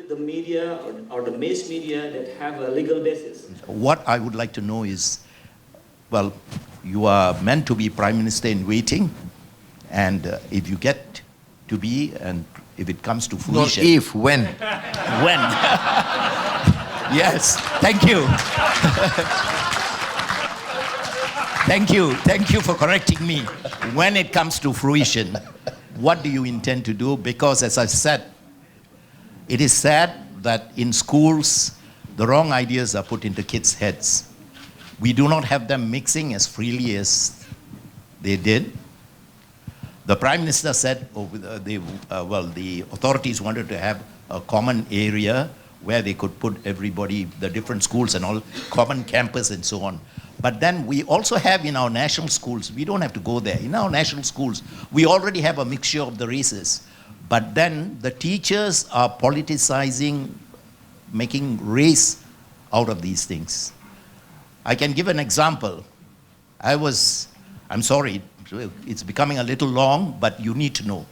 the media or the mass media that have a legal basis? What I would like to know is, well, you are meant to be Prime Minister in waiting, and if you get to be, and if it comes to fruition... Not if, when. When. Yes, thank you. Thank you for correcting me. When it comes to fruition, what do you intend to do? Because as I said, it is sad that in schools, the wrong ideas are put into kids' heads. We do not have them mixing as freely as they did. The Prime Minister said, the authorities wanted to have a common area where they could put everybody, the different schools and all, common campus and so on. But then we also have in our national schools, we don't have to go there. In our national schools, we already have a mixture of the races. But then the teachers are politicizing, making race out of these things. I can give an example. I'm sorry, it's becoming a little long, but you need to know.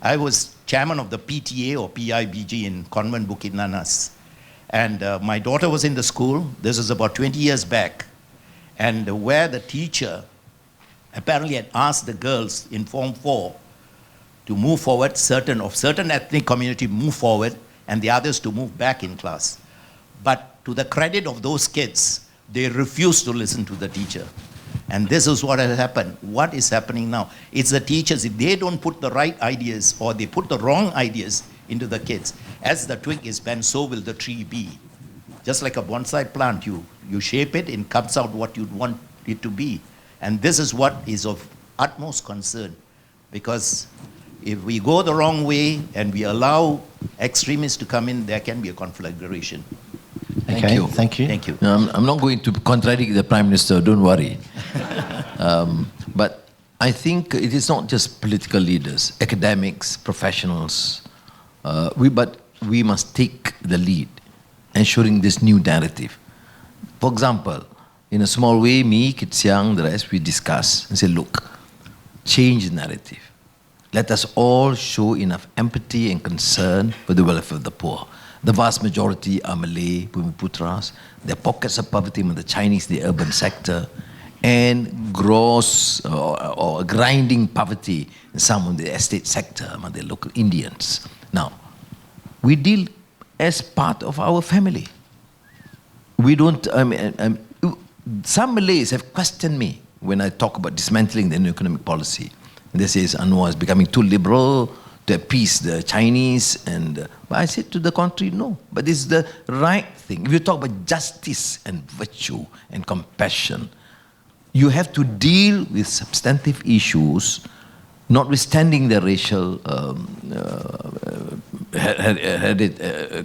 I was chairman of the PTA or PIBG in Convent Bukit Nanas. And my daughter was in the school. This was about 20 years back. And where the teacher apparently had asked the girls in Form 4 to move forward, certain ethnic community move forward, and the others to move back in class. But to the credit of those kids, they refused to listen to the teacher. And this is what has happened. What is happening now? It's the teachers, if they don't put the right ideas or they put the wrong ideas into the kids, as the twig is bent, so will the tree be. Just like a bonsai plant, you shape it and comes out what you want it to be. And this is what is of utmost concern. Because if we go the wrong way and we allow extremists to come in, there can be a conflagration. Thank you. Thank you. I'm not going to contradict the Prime Minister, don't worry. But I think it is not just political leaders, academics, professionals, but we must take the lead, ensuring this new narrative. For example, in a small way, me, Kit Siang, the rest, we discuss and say, look, change the narrative. Let us all show enough empathy and concern for the welfare of the poor. The vast majority are Malay, Bumiputras. There are pockets of poverty among the Chinese, the urban sector, and gross or grinding poverty in some of the estate sector among the local Indians. Now, we deal as part of our family. We don't, some Malays have questioned me when I talk about dismantling the new economic policy. And they say Anwar is becoming too liberal to appease the Chinese. But I said to the contrary, no. But this is the right thing. If you talk about justice and virtue and compassion, you have to deal with substantive issues, notwithstanding the racial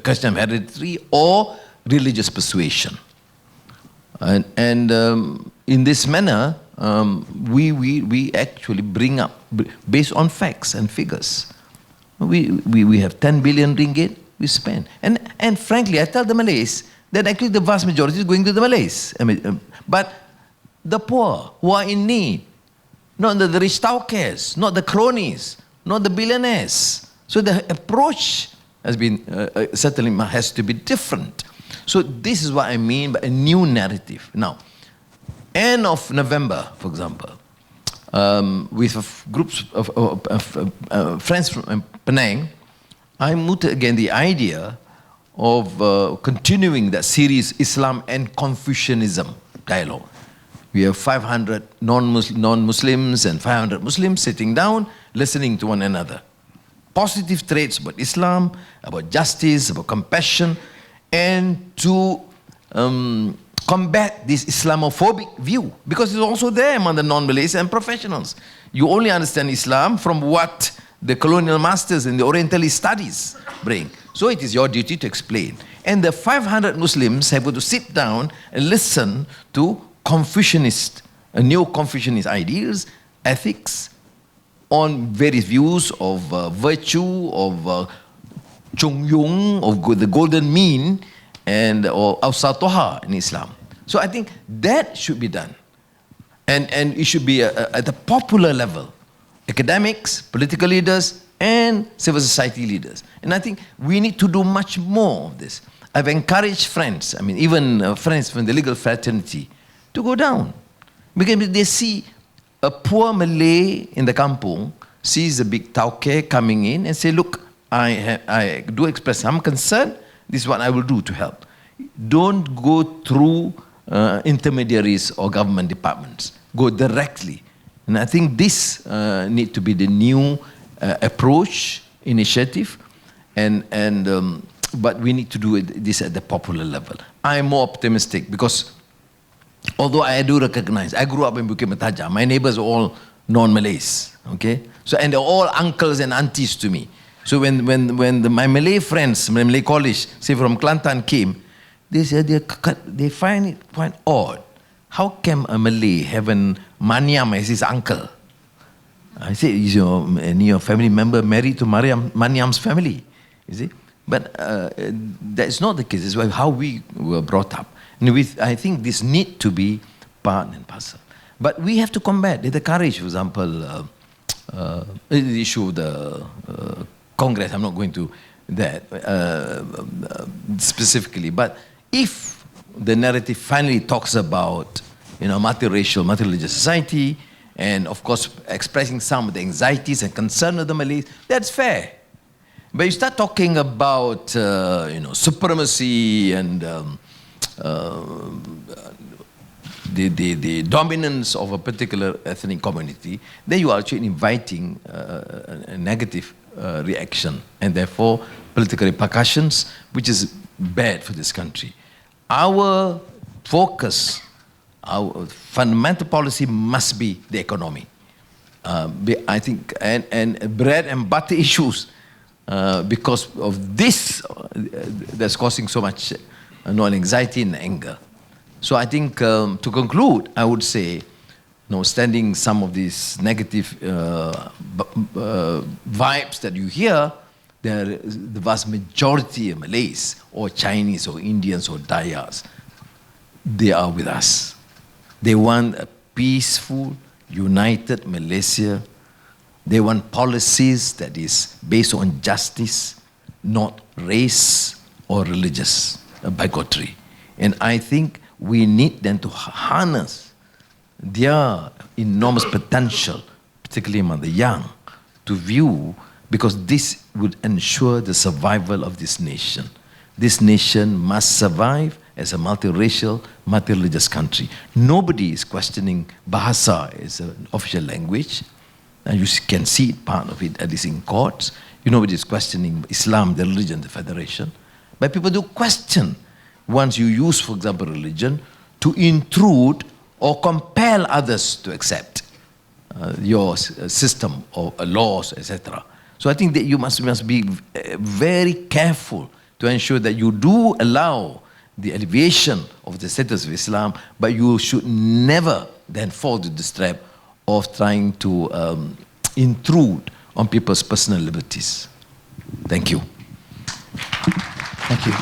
question of hereditary or religious persuasion. And in this manner, we actually bring up, based on facts and figures. We have 10 billion ringgit we spend. And frankly, I tell the Malays that actually the vast majority is going to the Malays. But the poor who are in need, not the rich tauques, not the cronies, not the billionaires. So the approach has been, certainly has to be different. So this is what I mean by a new narrative. Now, end of November, for example, with groups of friends from Penang, I mooted again the idea of continuing that series, Islam and Confucianism dialogue. We have 500 non-Muslims and 500 Muslims sitting down, listening to one another. Positive traits about Islam, about justice, about compassion, and to combat this Islamophobic view, because it's also there among the non-Malays and professionals. You only understand Islam from what the colonial masters and the Orientalist studies bring. So it is your duty to explain. And the 500 Muslims have to sit down and listen to Confucianist, neo-Confucianist ideas, ethics, on various views of virtue, of Chung Yung, of the golden mean, and or Awsatoha in Islam. So I think that should be done. And it should be at the popular level. Academics, political leaders, and civil society leaders. And I think we need to do much more of this. I've encouraged friends, I mean, even friends from the legal fraternity, to go down. Because they see a poor Malay in the kampung, sees a big tauke coming in and say, look, I do express some concern, this is what I will do to help. Don't go through intermediaries or government departments. Go directly. And I think this need to be the new approach, initiative, but we need to do this at the popular level. I'm more optimistic because although I do recognize, I grew up in Bukit Mataja, my neighbors are all non-Malays, okay? So, and they're all uncles and aunties to me. So when my Malay friends, my Malay college, say from Kelantan came, they said they find it quite odd. How can a Malay have an Maniam as his uncle? I said, is your family member married to Maniam's family? You see? But that's not the case. It's how we were brought up. And I think this need to be part and parcel. But we have to combat the courage, for example, the issue of the Congress. I'm not going to that specifically. But if the narrative finally talks about multiracial, multireligious society, and of course expressing some of the anxieties and concern of the Malays, that's fair. But you start talking about supremacy and the dominance of a particular ethnic community, then you are actually inviting a negative reaction and therefore political repercussions, which is bad for this country. Our focus, our fundamental policy must be the economy. I think, and bread and butter issues, because of this, that's causing so much anxiety and anger. So I think, to conclude, I would say, standing some of these negative vibes that you hear, the vast majority of Malays or Chinese or Indians or Dayas, they are with us. They want a peaceful, united Malaysia. They want policies that is based on justice, not race or religious bigotry. And I think we need them to harness their enormous potential, particularly among the young, to view, because this would ensure the survival of this nation. This nation must survive as a multiracial, multireligious country. Nobody is questioning Bahasa as an official language. And you can see part of it, at least in courts. Nobody is questioning Islam, the religion, the federation. But people do question once you use, for example, religion to intrude or compel others to accept your system or laws, etc. So I think that you must be very careful to ensure that you do allow the elevation of the status of Islam, but you should never then fall to this trap of trying to intrude on people's personal liberties. Thank you. Thank you.